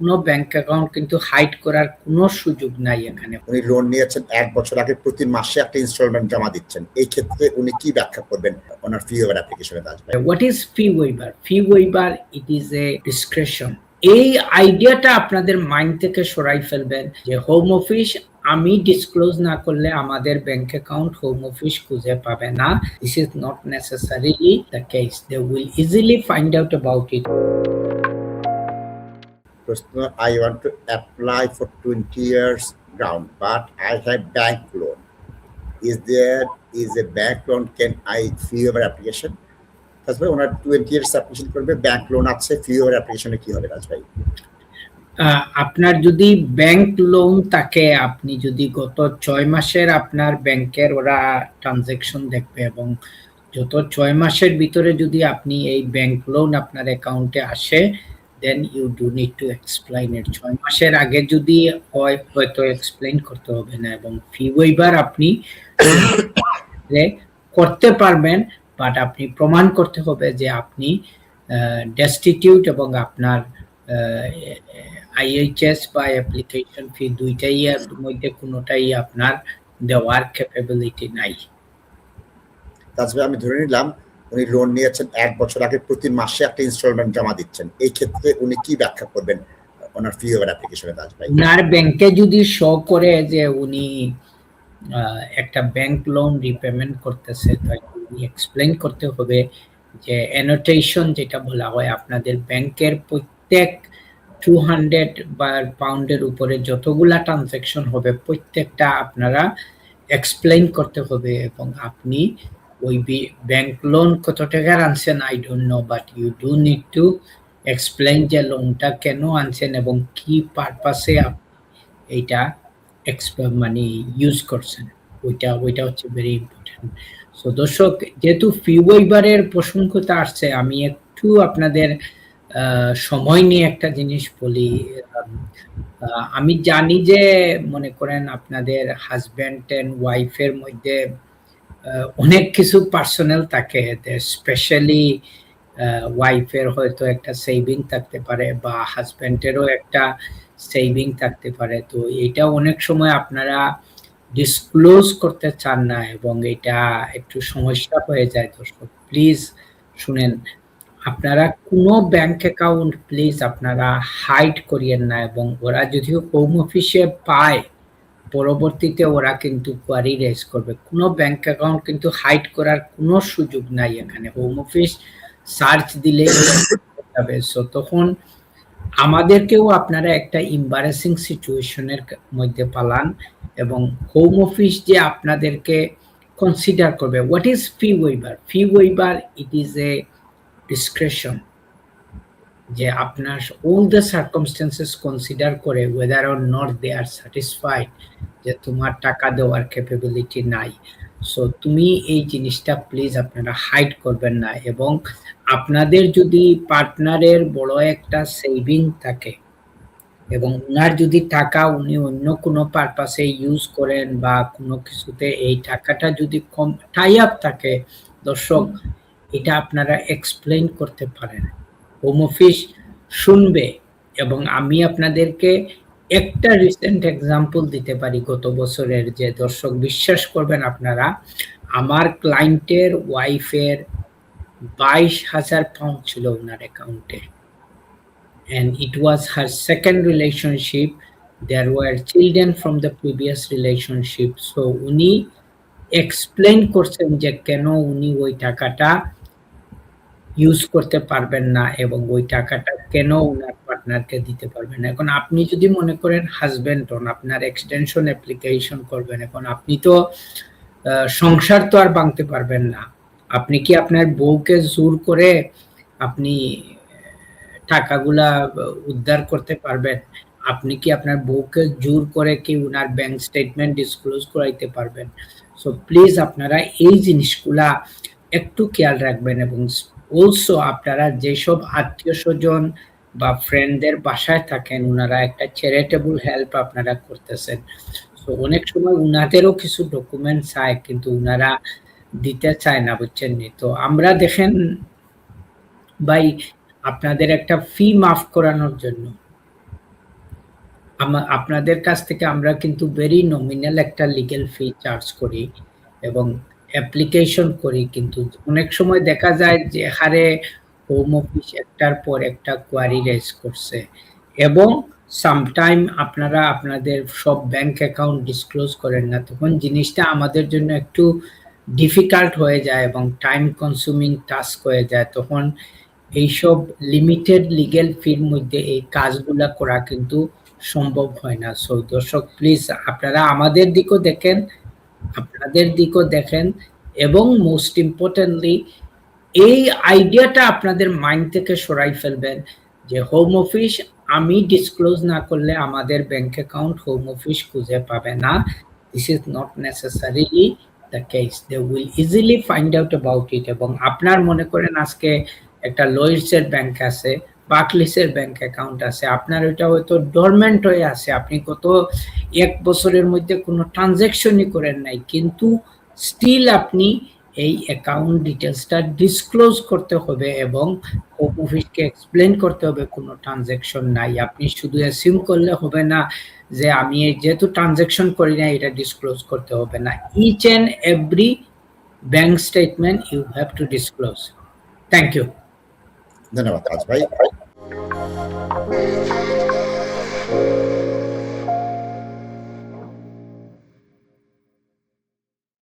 কোনো bank account কিন্তু hide করার কোনো সুযোগ নাই এখানে। উনি লোন নিয়েছেন 1 বছর আগে, প্রতি মাসে একটা ইনস্টলমেন্ট জমা দিচ্ছেন। এই ক্ষেত্রে উনি কি ব্যাখ্যা করবেন ওনার ফি ওয়েভার অ্যাপ্লিকেশনে আসবে? What is fee waiver? Fee waiver it is a description. এই আইডিয়াটা আপনাদের মাইন্ড থেকে সরাই ফেলবেন যে হোম অফিস আমি ডিসক্লোজ না করলে আমাদের ব্যাংক অ্যাকাউন্ট হোম অফিস খুঁজে পাবে না। This is not necessarily the case. They will easily find out about it. প্রশ্ন, I want to apply for 20 years ground, but I have bank loan. There is a bank loan, can I fee waiver application? তারপরে ওনার 20 years application করবে, bank loan আছে, ফি over অ্যাপ্লিকেশনে কি হবে রাজ ভাই? আপনার যদি ব্যাংক লোন থাকে, আপনি যদি গত 6 মাসের আপনার ব্যাংকের ওরা ট্রানজাকশন দেখবে এবং যত 6 মাসের ভিতরে যদি আপনি এই ব্যাংক লোন আপনার অ্যাকাউন্টে আসে, then you do need to explain it. 6 মাসের আগে যদি হয় হয়তো এক্সপ্লেইন করতে হবে না, এবং ফি ওয়েভার আপনি করতে পারবেন, বাট আপনি প্রমাণ করতে হবে যে আপনি ডেস্টিটিউট এবং আপনার আইএইচএস বা অ্যাপ্লিকেশন ফি দুইটাই এর মধ্যে কোনোটাই আপনার দেওয়ার ক্যাপাবিলিটি নাই। তাছাড়া আমি ধরে নিলাম উনি লোন নিয়েছেন 1 বছর আগে, প্রতি মাসে একটা ইনস্টলমেন্ট জমা দিচ্ছেন। এই ক্ষেত্রে উনি কি ব্যাখ্যা করবেন ওনার ফি ওভার অ্যাপ্লিকেশনে আসবে? ওনার ব্যাংকে যদি শো করে যে উনি একটা ব্যাংক লোন রিপেমেন্ট করতেছে, তাই উনি এক্সপ্লেইন করতে হবে যে অ্যানোটেশন যেটা বলা হয়, আপনাদের ব্যাংকের প্রত্যেক 200 বা পাউন্ডের উপরে যতগুলা ট্রানজাকশন হবে প্রত্যেকটা আপনারা এক্সপ্লেইন করতে হবে, এবং আপনি ওই ব্যাংক লোন কত টাকার আনছেন I don't know, but you do need to explain যে লোনটা কেন আনছেন এবং কি পারপাসে আপনি এইটা মানে ইউজ করছেন। ওইটা হচ্ছে ভেরি ইম্পর্টেন্ট। সো দর্শক, যেহেতু ফি ওয়েভারের প্রসঙ্গতা আসছে, আমি একটু আপনাদের সময় নিয়ে একটা জিনিস বলি। আমি জানি যে মনে করেন আপনাদের হাজব্যান্ড এন্ড ওয়াইফের মধ্যে অনেক কিছু পার্সোনাল থাকে, স্পেশালি ওয়াইফের হয়তো একটা সেভিং থাকতে পারে বা হাজব্যান্ডেরও একটা সেভিং থাকতে পারে। তো এটা অনেক সময় আপনারা ডিসক্লোজ করতে চান না এবং এটা একটু সমস্যা হয়ে যায়। দর্শক প্লিজ শুনেন, আপনারা কোনো ব্যাংক অ্যাকাউন্ট প্লিজ আপনারা হাইড করিয়েন না, এবং ওরা যদিও হোম অফিসে পায় পরবর্তীতে ওরা কিন্তু কোয়ারি রেজ করবে। কোনো ব্যাংক অ্যাকাউন্ট কিন্তু হাইড করার কোনো সুযোগ নাই এখানে। হোম অফিস সার্চ দিলে যাবে। সো তখন আমাদেরকেও আপনারা একটা এম্বারেসিং সিচুয়েশনের মধ্যে পালান, এবং হোম অফিস যে আপনাদেরকে কনসিডার করবে। What is fee waiver? Fee waiver it is a description, যে আপনার all the circumstances কনসিডার করে whether or not they are satisfied যে তোমার টাকা দেওয়ার ক্যাপাবিলিটি নাই। সো তুমি এই জিনিসটা প্লিজ আপনারা হাইড করবেন না, এবং আপনাদের যদি পার্টনারের বড় একটা সেভিং থাকে এবং উনার যদি টাকা উনি অন্য কোনো পারপাসে ইউজ করেন বা কোনো কিছুতে এই টাকাটা যদি কম টাই আপ থাকে, দর্শক এটা আপনারা এক্সপ্লেইন করতে পারেন, হোম অফিস শুনবে। এবং আমি আপনাদেরকে একটা রিসেন্ট এক্সাম্পল দিতে পারি গত বছরের, যে দর্শক বিশ্বাস করবেন আপনারা, আমার ক্লায়েন্টের ওয়াইফের 22,000 পাউন্ড ছিল ওনার অ্যাকাউন্টে, and it was her second relationship. There were children from the previous relationship. So উনি এক্সপ্লেইন করছেন যে কেন উনি ওই টাকাটা ইউজ করতে পারবেন না এবং ওই টাকাটা কেন ওনার পার্টনারকে দিতে পারবেন না। এখন আপনি যদি মনে করেন হাজবেন্ড হন, আপনার এক্সটেনশন অ্যাপ্লিকেশন করবেন, এখন আপনি তো সংসার তো আর ভাঙতে পারবেন না। আপনি কি আপনার বউকে জোর করে আপনি টাকাগুলা উদ্ধার করতে পারবেন? আপনি কি আপনার বউকে জোর করে কি উনার ব্যাংক স্টেটমেন্ট ডিসক্লোজ করাইতে পারবেন? সো প্লিজ আপনারা এই জিনিসগুলা একটু খেয়াল রাখবেন, এবং অলসো আপনারা যেসব আত্মীয় স্বজন বা ফ্রেন্ডদের বাসায় থাকেন, উনারা একটা চ্যারিটেবল হেল্প আপনারা করতেছেন। সো অনেক সময় উনাদেরও কিছু ডকুমেন্ট চায় কিন্তু উনারা দিতে চায় না, বুঝছেন নি? তো আমরা দেখেন ভাই, আপনাদের একটা ফি মাফ করানোর জন্য আপনাদের কাছ থেকে আমরা কিন্তু ভেরি নমিনাল একটা লিগ্যাল ফি চার্জ করি এবং অ্যাপ্লিকেশন করি, কিন্তু অনেক সময় দেখা যায় যে হারে হোম অফিস একটার পর একটা কোয়ারি রেজ করছে এবং সামটাইম আপনারা আপনাদের সব ব্যাংক অ্যাকাউন্ট ডিসক্লোজ করেন না, তখন জিনিসটা আমাদের জন্য একটু ডিফিকাল্ট হয়ে যায় এবং টাইম কনসুমিং টাস্ক হয়ে যায়। তখন এইসব লিমিটেড লিগ্যাল ফির মধ্যে এই কাজগুলা করা কিন্তু সম্ভব হয় না। সো দর্শক প্লিজ আপনারা আমাদের দিকও দেখেন, আপনাদের দিকও দেখেন এবং মোস্ট ইম্পর্টেন্টলি এই আইডিয়াটা আপনাদের মাইন্ড থেকে সরাই ফেলবেন যে হোম অফিস আমি ডিসক্লোজ না করলে আমাদের ব্যাংক অ্যাকাউন্ট হোম অফিস খুঁজে পাবে না। This is not necessarily the case, they will easily find out about it. এবং আপনার মনে করেন আজকে একটা লয়েডসের ব্যাংক আছে, বার্কলিসের ব্যাংক অ্যাকাউন্ট আছে, আপনার ওইটা হয়তো ডরমেন্ট হয়ে আছে, আপনি গত 1 বছরের মধ্যে কোনো ট্রানজাকশনই করেন নাই, কিন্তু স্টিল আপনি এই অ্যাকাউন্ট ডিটেলসটা ডিসক্লোজ করতে হবে এবং হোম অফিসকে এক্সপ্লেন করতে হবে কোনো ট্রানজাকশন নাই। আপনি শুধু অ্যাসিউম করলে হবে না যে আমি যেহেতু ট্রানজাকশন করি না এটা ডিসক্লোজ করতে হবে না। Each and every bank statement you have to disclose. Thank you. ধন্যবাদ তাজ ভাই।